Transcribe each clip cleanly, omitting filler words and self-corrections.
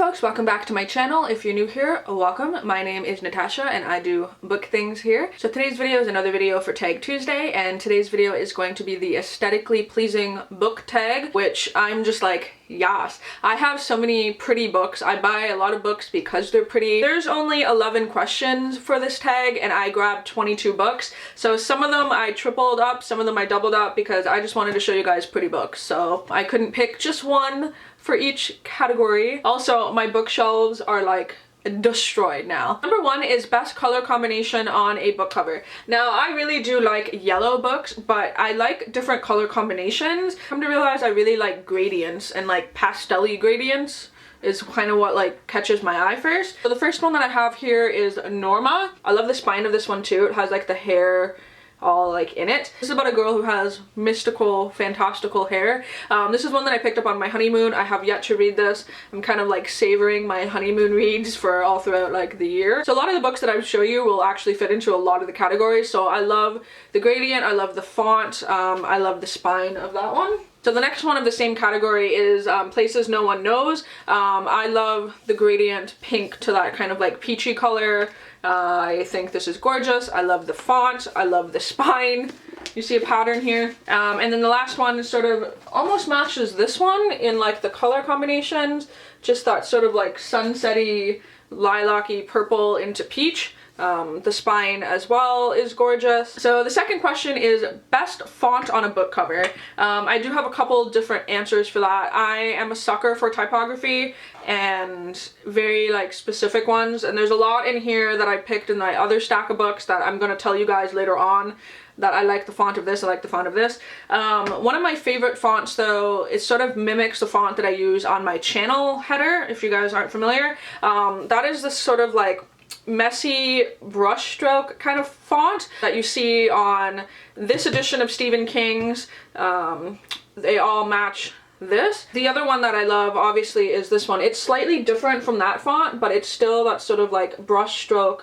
folks, welcome back to my channel. If you're new here, welcome. My name is Natasha and I do book things here. So today's video is another video for Tag Tuesday, and today's video is going to be the aesthetically pleasing book tag, which I'm just like, yes. I have so many pretty books. I buy a lot of books because they're pretty. There's only 11 questions for this tag and I grabbed 22 books. So some of them I tripled up, some of them I doubled up because I just wanted to show you guys pretty books. So I couldn't pick just one for each category. Also, my bookshelves are like destroyed now. Number one is best color combination on a book cover. Now, I really do like yellow books, but I like different color combinations. Come to realize I really like gradients, and like pastel-y gradients is kind of what like catches my eye first. So the first one that I have here is Norma. I love the spine of this one too. It has like the hair all like in it. This is about a girl who has mystical, fantastical hair. This is one that I picked up on my honeymoon. I have yet to read this. I'm kind of like savoring my honeymoon reads for all throughout like the year. So a lot of the books that I show you will actually fit into a lot of the categories. So I love the gradient, I love the font, I love the spine of that one. So the next one of the same category is Places No One Knows. I love the gradient pink to that kind of like peachy color. I think this is gorgeous. I love the font. I love the spine. You see a pattern here. And then the last one is sort of almost matches this one in like the color combinations. Just that sort of like sunsetty, lilac-y purple into peach. The spine as well is gorgeous. So the second question is best font on a book cover. I do have a couple different answers for that. I am a sucker for typography and very like specific ones, and there's a lot in here that I picked in my other stack of books that I'm going to tell you guys later on that I like the font of this, I like the font of this. One of my favorite fonts though, it sort of mimics the font that I use on my channel header, if you guys aren't familiar. That is this sort of like messy brushstroke kind of font that you see on this edition of Stephen King's. They all match this. The other one that I love obviously is this one. It's slightly different from that font, but it's still that sort of like brushstroke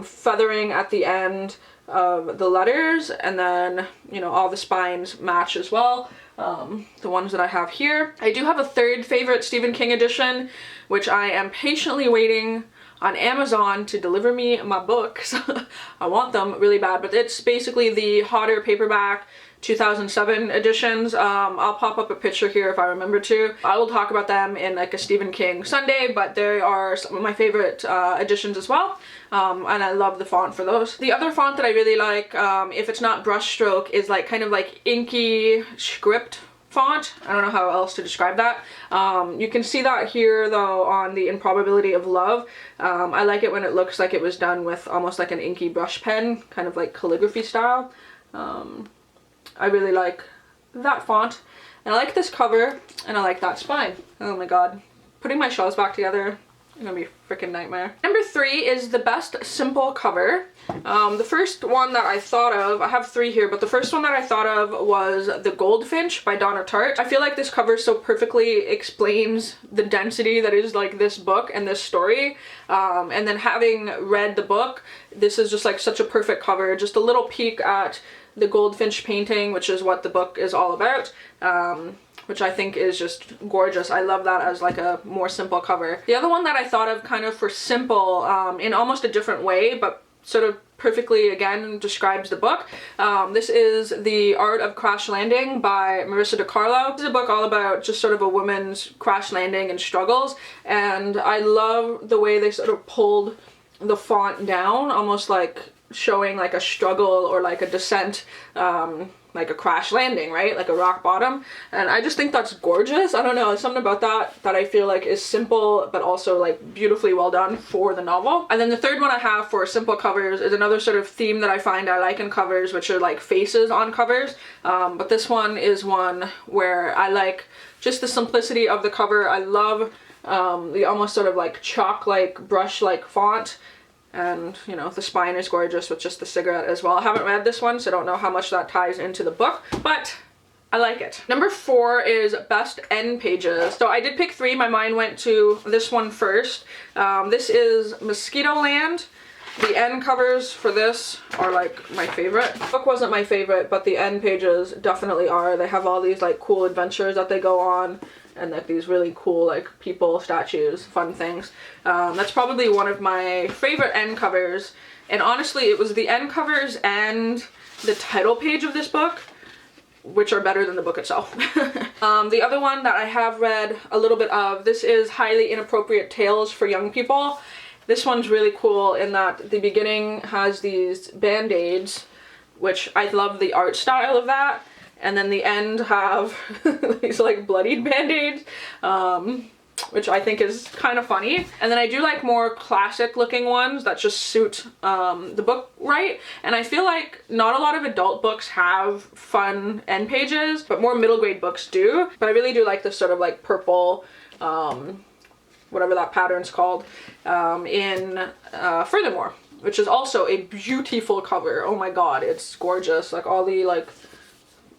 feathering at the end of the letters, and then you know all the spines match as well. The ones that I have here. I do have a third favorite Stephen King edition, which I am patiently waiting on Amazon to deliver me my books. I want them really bad, but it's basically the hotter paperback 2007 editions. I'll pop up a picture here if I remember to. I will talk about them in like a Stephen King Sunday, but they are some of my favorite editions as well. And I love the font for those. The other font that I really like, if it's not brushstroke, is like kind of like inky script font. I don't know how else to describe that. You can see that here though on the Improbability of Love. I like it when it looks like it was done with almost like an inky brush pen, kind of like calligraphy style. I really like that font, and I like this cover, and I like that spine. Oh my god. Putting my shelves back together is gonna be a freaking nightmare. Number 3 is the best simple cover. The first one that I thought of, I have 3 here, but the first one that I thought of was The Goldfinch by Donna Tartt. I feel like this cover so perfectly explains the density that is like this book and this story. And then having read the book, this is just like such a perfect cover. Just a little peek at the goldfinch painting, which is what the book is all about. Which I think is just gorgeous. I love that as like a more simple cover. The other one that I thought of kind of for simple, in almost a different way, but sort of perfectly again describes the book. This is The Art of Crash Landing by Marissa DiCarlo. This is a book all about just sort of a woman's crash landing and struggles, and I love the way they sort of pulled the font down, almost like showing like a struggle or like a descent, like a crash landing, right? Like a rock bottom. And I just think that's gorgeous. I don't know, there's something about that I feel like is simple but also like beautifully well done for the novel. And then the third one I have for simple covers is another sort of theme that I find I like in covers, which are like faces on covers. But this one is one where I like just the simplicity of the cover. I love the almost sort of like chalk-like brush-like font. And, you know, the spine is gorgeous with just the cigarette as well. I haven't read this one, so I don't know how much that ties into the book, but I like it. Number 4 is best end pages. So I did pick 3. My mind went to this one first. This is Mosquito Land The end covers for this are like my favorite. The book wasn't my favorite, but the end pages definitely are. They have all these like cool adventures that they go on, and like these really cool like people, statues, fun things. That's probably one of my favorite end covers. And honestly, it was the end covers and the title page of this book which are better than the book itself. The other one that I have read a little bit of, this is Highly Inappropriate Tales for Young People. This one's really cool in that the beginning has these band-aids, which I love the art style of that, and then the end have these like bloodied band-aids, which I think is kind of funny. And then I do like more classic looking ones that just suit the book right. And I feel like not a lot of adult books have fun end pages, but more middle grade books do. But I really do like this sort of like purple, whatever that pattern's called, in Furthermore, which is also a beautiful cover. Oh my god, it's gorgeous. Like all the like,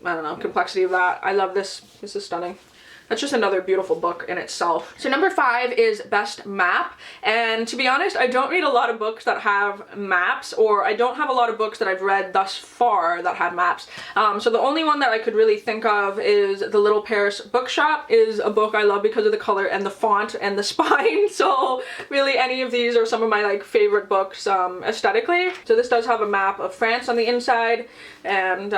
I don't know, complexity of that. I love this. This is stunning. That's just another beautiful book in itself. So number 5 is Best Map. And to be honest, I don't read a lot of books that have maps, or I don't have a lot of books that I've read thus far that have maps. So the only one that I could really think of is The Little Paris Bookshop. Is a book I love because of the color and the font and the spine. So really any of these are some of my like favorite books aesthetically. So this does have a map of France on the inside and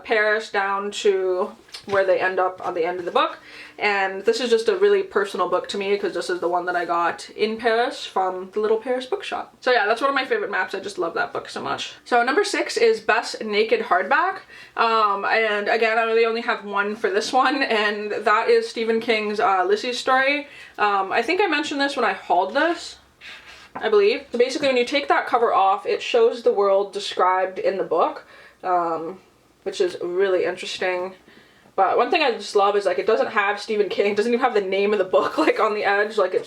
Paris down to where they end up on the end of the book. And this is just a really personal book to me because this is the one that I got in Paris from the Little Paris Bookshop. So yeah, that's one of my favorite maps. I just love that book so much. So number 6 is Best Naked Hardback. And again, I really only have one for this one, and that is Stephen King's Lissy's Story. I think I mentioned this when I hauled this, I believe. So basically when you take that cover off, it shows the world described in the book, which is really interesting. But one thing I just love is like it doesn't have Stephen King, it doesn't even have the name of the book like on the edge, like it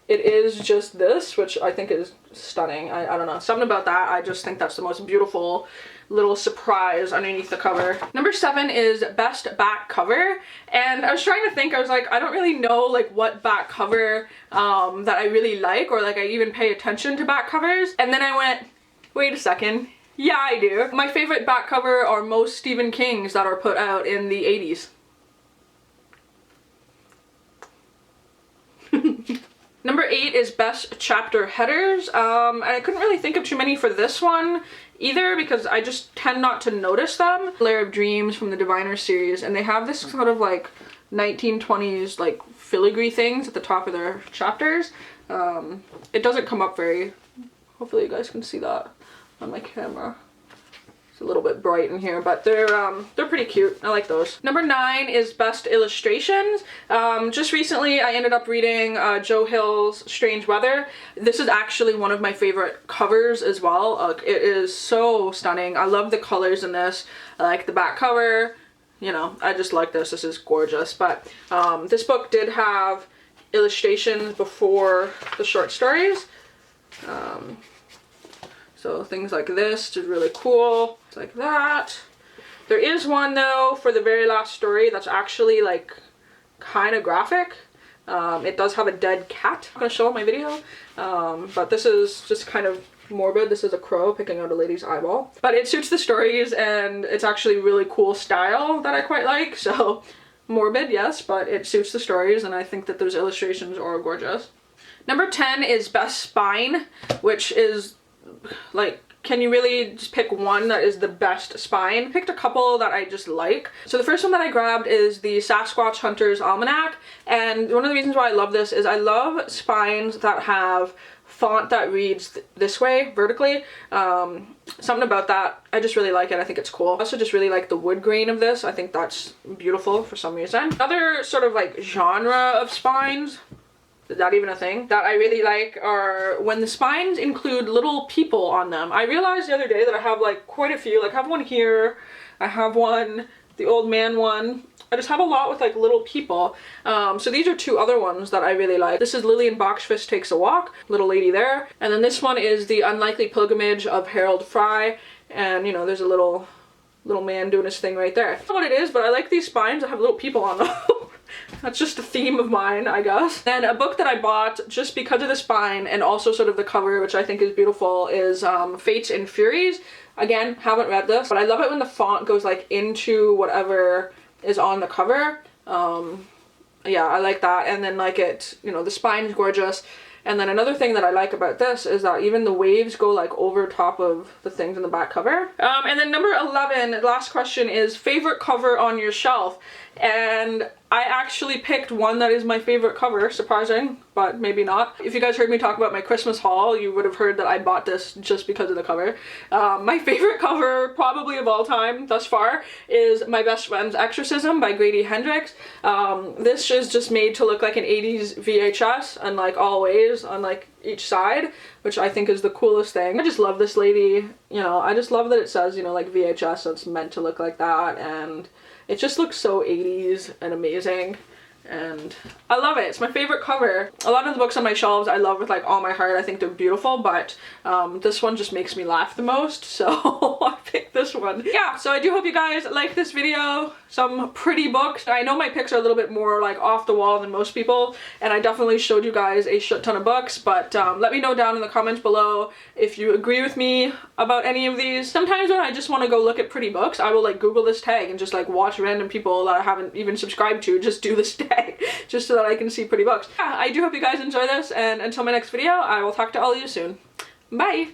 is just this, which I think is stunning. I don't know, something about that, I just think that's the most beautiful little surprise underneath the cover. Number 7 is Best Back Cover, and I was trying to think, I was like, I don't really know like what back cover that I really like, or like I even pay attention to back covers, and then I went, wait a second. Yeah, I do. My favorite back cover are most Stephen King's that are put out in the 80s. Number 8 is Best Chapter Headers. And I couldn't really think of too many for this one either because I just tend not to notice them. Lair of Dreams from the Diviner series, and they have this sort of like 1920s like filigree things at the top of their chapters. It doesn't come up very, hopefully you guys can see that on my camera. It's a little bit bright in here, but they're pretty cute. I like those. Number 9 is Best Illustrations. Just recently I ended up reading Joe Hill's Strange Weather. This is actually one of my favorite covers as well. It is so stunning. I love the colors in this. I like the back cover. You know, I just like this. This is gorgeous. But this book did have illustrations before the short stories. So things like this is really cool. It's like that. There is one though for the very last story that's actually like kind of graphic. It does have a dead cat. I'm gonna show in my video. But this is just kind of morbid. This is a crow picking out a lady's eyeball. But it suits the stories and it's actually really cool style that I quite like. So morbid, yes, but it suits the stories and I think that those illustrations are gorgeous. Number 10 is Best Spine, which is like, can you really just pick one that is the best spine? I picked a couple that I just like. So the first one that I grabbed is the Sasquatch Hunter's Almanac, and one of the reasons why I love this is I love spines that have font that reads this way vertically. Something about that, I just really like it. I think it's cool. I also just really like the wood grain of this. I think that's beautiful for some reason. Another sort of like genre of spines, is that even a thing, that I really like are when the spines include little people on them. I realized the other day that I have like quite a few. Like I have one here, I have one, the old man one. I just have a lot with like little people. So these are 2 other ones that I really like. This is Lillian Boxfist Takes a Walk, little lady there. And then this one is The Unlikely Pilgrimage of Harold Fry. And you know, there's a little man doing his thing right there. I don't know what it is, but I like these spines that have little people on them. That's just a theme of mine, I guess. And a book that I bought just because of the spine and also sort of the cover, which I think is beautiful, is Fates and Furies. Again, haven't read this, but I love it when the font goes like into whatever is on the cover. Yeah, I like that. And then like it, you know, the spine is gorgeous. And then another thing that I like about this is that even the waves go like over top of the things in the back cover. And then number 11, last question, is favorite cover on your shelf. And I actually picked one that is my favorite cover, surprising, but maybe not. If you guys heard me talk about my Christmas haul, you would have heard that I bought this just because of the cover. My favorite cover, probably of all time thus far, is My Best Friend's Exorcism by Grady Hendrix. This is just made to look like an 80s VHS, and like all ways on like each side, which I think is the coolest thing. I just love this lady, you know, I just love that it says, you know, like VHS, so it's meant to look like that, and it just looks so 80s and amazing, and I love it. It's my favorite cover. A lot of the books on my shelves I love with like all my heart. I think they're beautiful, but this one just makes me laugh the most, so I picked this one. Yeah, so I do hope you guys like this video. Some pretty books. I know my picks are a little bit more like off the wall than most people, and I definitely showed you guys a shit ton of books, but let me know down in the comments below if you agree with me about any of these. Sometimes when I just want to go look at pretty books, I will like Google this tag and just like watch random people that I haven't even subscribed to just do this tag just so that I can see pretty books. Yeah, I do hope you guys enjoy this, and until my next video, I will talk to all of you soon. Bye!